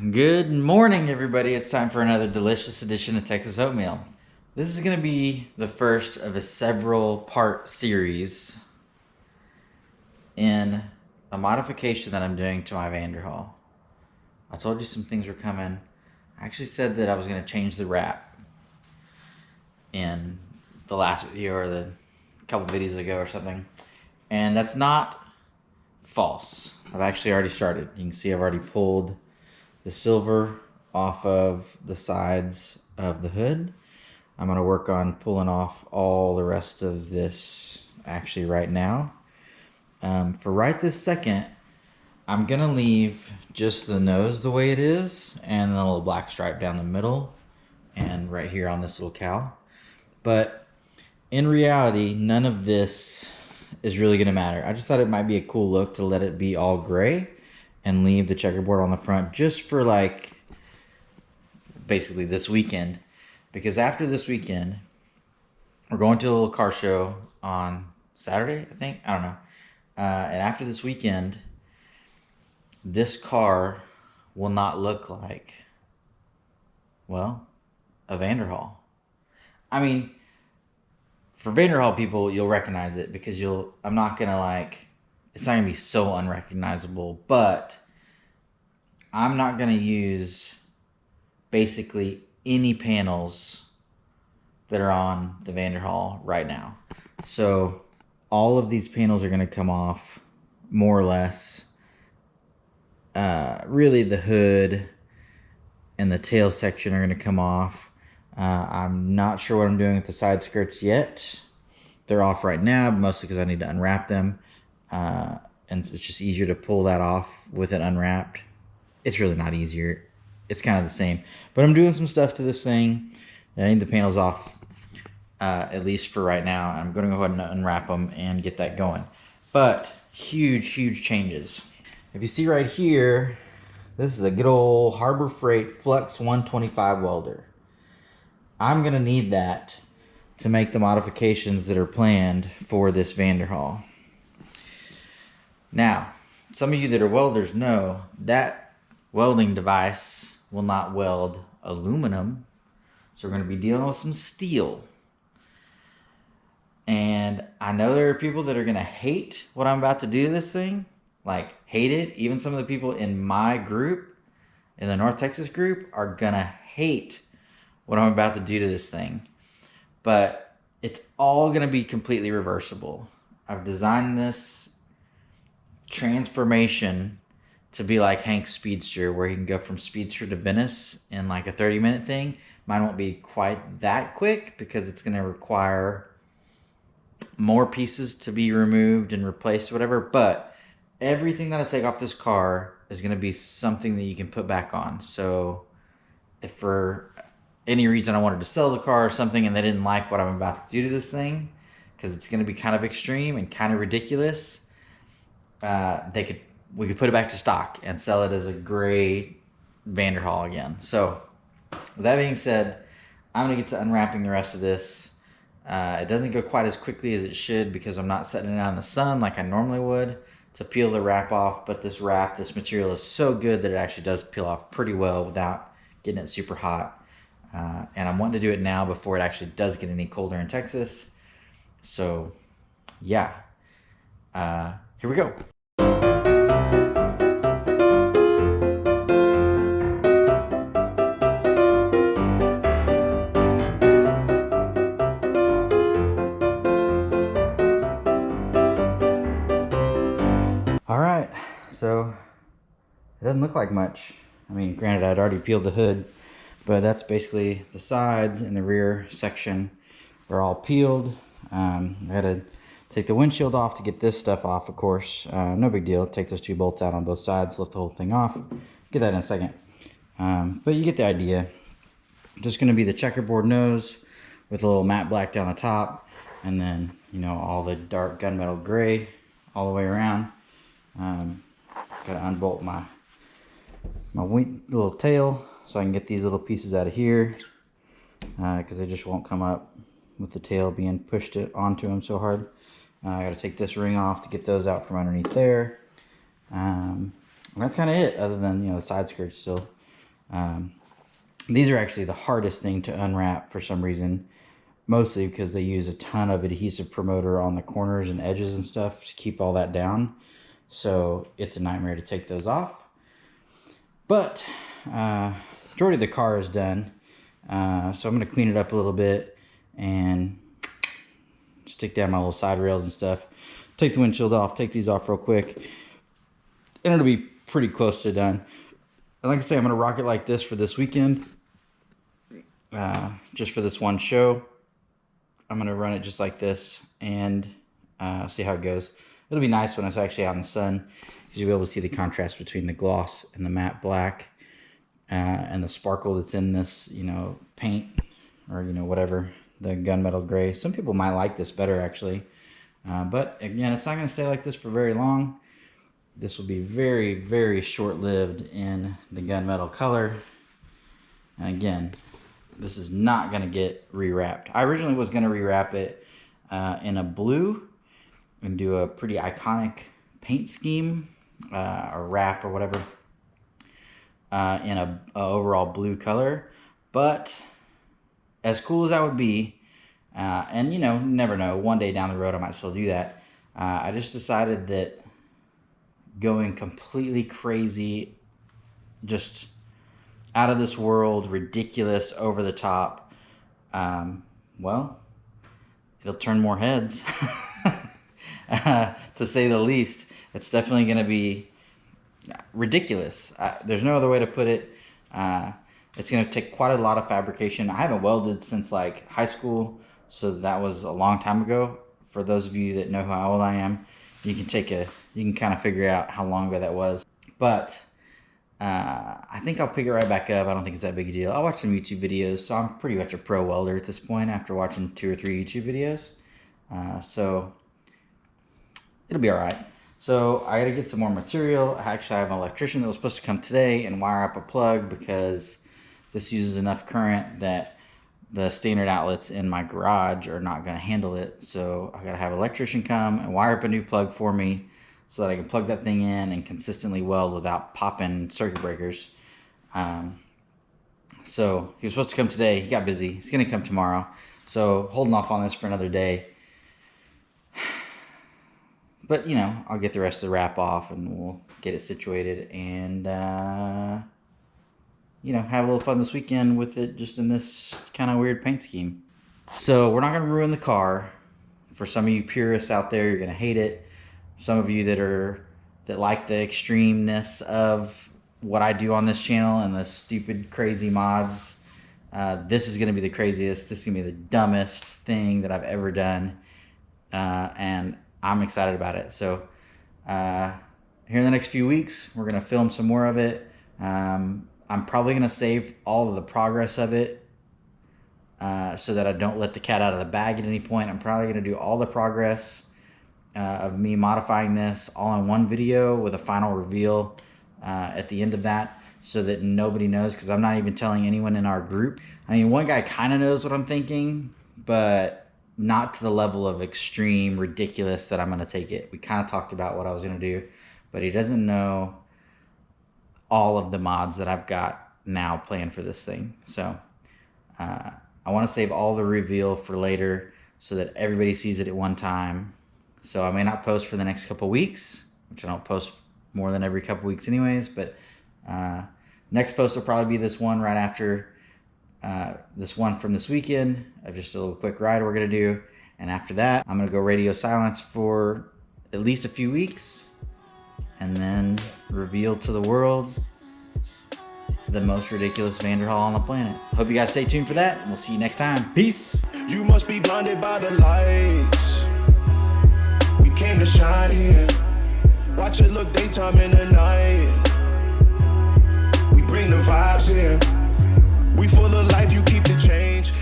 Good morning, everybody. It's time for another delicious edition of Texas Oatmeal. This is going to be the first of a several part series in a modification that I'm doing to my Vanderhall. I told you some things were coming. I actually said that I was going to change the wrap in the last video or the couple videos ago or something. And that's not false. I've actually already started. You can see I've already pulled the silver off of the sides of the hood. I'm going to work on pulling off all the rest of this actually right now. For right this second, I'm going to leave just the nose the way it is and the little black stripe down the middle and right here on this little cowl. But in reality, none of this is really going to matter. I just thought it might be a cool look to let it be all gray and leave the checkerboard on the front just for like basically this weekend, because after this weekend we're going to a little car show on Saturday, I think, I don't know, and after this weekend this car will not look like, well, a Vanderhall. I mean, for Vanderhall people, you'll recognize it because I'm not gonna like, it's not gonna be so unrecognizable, but I'm not gonna use basically any panels that are on the Vanderhall right now. So all of these panels are gonna come off more or less. Really the hood and the tail section are gonna come off. I'm not sure what I'm doing with the side skirts yet. They're off right now, mostly because I need to unwrap them. And it's just easier to pull that off with it unwrapped. It's really not easier. It's kind of the same. But I'm doing some stuff to this thing. I need the panels off, at least for right now. I'm going to go ahead and unwrap them and get that going. But huge, huge changes. If you see right here, this is a good old Harbor Freight Flux 125 welder. I'm going to need that to make the modifications that are planned for this Vanderhall. Now, some of you that are welders know that welding device will not weld aluminum. So we're going to be dealing with some steel. And I know there are people that are going to hate what I'm about to do to this thing. Like, hate it. Even some of the people in my group, in the North Texas group, are going to hate what I'm about to do to this thing. But it's all going to be completely reversible. I've designed this transformation to be like Hank's Speedster, where he can go from Speedster to Venice in like a 30-minute thing. Mine won't be quite that quick because it's going to require more pieces to be removed and replaced, whatever. But everything that I take off this car is going to be something that you can put back on. So if for any reason I wanted to sell the car or something and they didn't like what I'm about to do to this thing, because it's going to be kind of extreme and kind of ridiculous, we could put it back to stock and sell it as a gray Vanderhall again. So with that being said, I'm going to get to unwrapping the rest of this. It doesn't go quite as quickly as it should because I'm not setting it out in the sun like I normally would to peel the wrap off. But this material is so good that it actually does peel off pretty well without getting it super hot. And I'm wanting to do it now before it actually does get any colder in Texas. So yeah, here we go. All right, so it doesn't look like much. I mean, granted, I'd already peeled the hood, but that's basically the sides and the rear section are all peeled. I had to take the windshield off to get this stuff off, of course. No big deal. Take those two bolts out on both sides, lift the whole thing off. Get that in a second. But you get the idea. Just going to be the checkerboard nose with a little matte black down the top, and then, you know, all the dark gunmetal gray all the way around. Got to unbolt my little tail so I can get these little pieces out of here, because they just won't come up with the tail being pushed onto them so hard. I got to take this ring off to get those out from underneath there. And that's kind of it, other than, you know, the side skirt's still These are actually the hardest thing to unwrap for some reason, mostly because they use a ton of adhesive promoter on the corners and edges and stuff to keep all that down. So it's a nightmare to take those off. But majority of the car is done. So I'm going to clean it up a little bit and stick down my little side rails and stuff. Take the windshield off, take these off real quick. And it'll be pretty close to done. And like I say, I'm going to rock it like this for this weekend. Just for this one show. I'm going to run it just like this and see how it goes. It'll be nice when it's actually out in the sun, because you'll be able to see the contrast between the gloss and the matte black and the sparkle that's in this, you know, paint, or, you know, whatever, the gunmetal gray. Some people might like this better, actually. But again, it's not going to stay like this for very long. This will be very, very short-lived in the gunmetal color. And again, this is not going to get rewrapped. I originally was going to rewrap it in a blue and do a pretty iconic paint scheme or wrap or whatever in a overall blue color. But as cool as that would be, and you know, never know, one day down the road I might still do that. I just decided that going completely crazy, just out of this world, ridiculous, over the top, well, it'll turn more heads, to say the least. It's definitely going to be ridiculous. There's no other way to put it. It's going to take quite a lot of fabrication. I haven't welded since like high school, so that was a long time ago. For those of you that know how old I am, you can kind of figure out how long ago that was. But I think I'll pick it right back up. I don't think it's that big a deal. I'll watch some YouTube videos, so I'm pretty much a pro welder at this point after watching 2 or 3 YouTube videos. So it'll be all right. So I gotta get some more material. I actually have an electrician that was supposed to come today and wire up a plug, because this uses enough current that the standard outlets in my garage are not gonna handle it. So I gotta have an electrician come and wire up a new plug for me, so that I can plug that thing in and consistently weld without popping circuit breakers. So he was supposed to come today. He got busy. He's gonna come tomorrow. So holding off on this for another day. But, you know, I'll get the rest of the wrap off and we'll get it situated and, you know, have a little fun this weekend with it, just in this kind of weird paint scheme. So we're not going to ruin the car. For some of you purists out there, you're going to hate it. Some of you that like the extremeness of what I do on this channel and the stupid, crazy mods, this is going to be the craziest. This is going to be the dumbest thing that I've ever done. And I'm excited about it. So here in the next few weeks, we're going to film some more of it. I'm probably going to save all of the progress of it so that I don't let the cat out of the bag at any point. I'm probably going to do all the progress of me modifying this all in one video with a final reveal at the end of that, so that nobody knows, because I'm not even telling anyone in our group. I mean, one guy kind of knows what I'm thinking, but not to the level of extreme ridiculous that I'm going to take it. We kind of talked about what I was going to do, but he doesn't know all of the mods that I've got now planned for this thing. So I want to save all the reveal for later so that everybody sees it at one time. So I may not post for the next couple weeks, which I don't post more than every couple weeks anyways, but next post will probably be this one right after this one from this weekend of just a little quick ride we're going to do. And after that, I'm going to go radio silence for at least a few weeks, and then reveal to the world the most ridiculous Vanderhall on the planet. Hope you guys stay tuned for that, and we'll see you next time. Peace. You must be blinded by the lights. We came to shine here. Watch it look daytime in the night. We bring the vibes here. We full of life, you keep the change.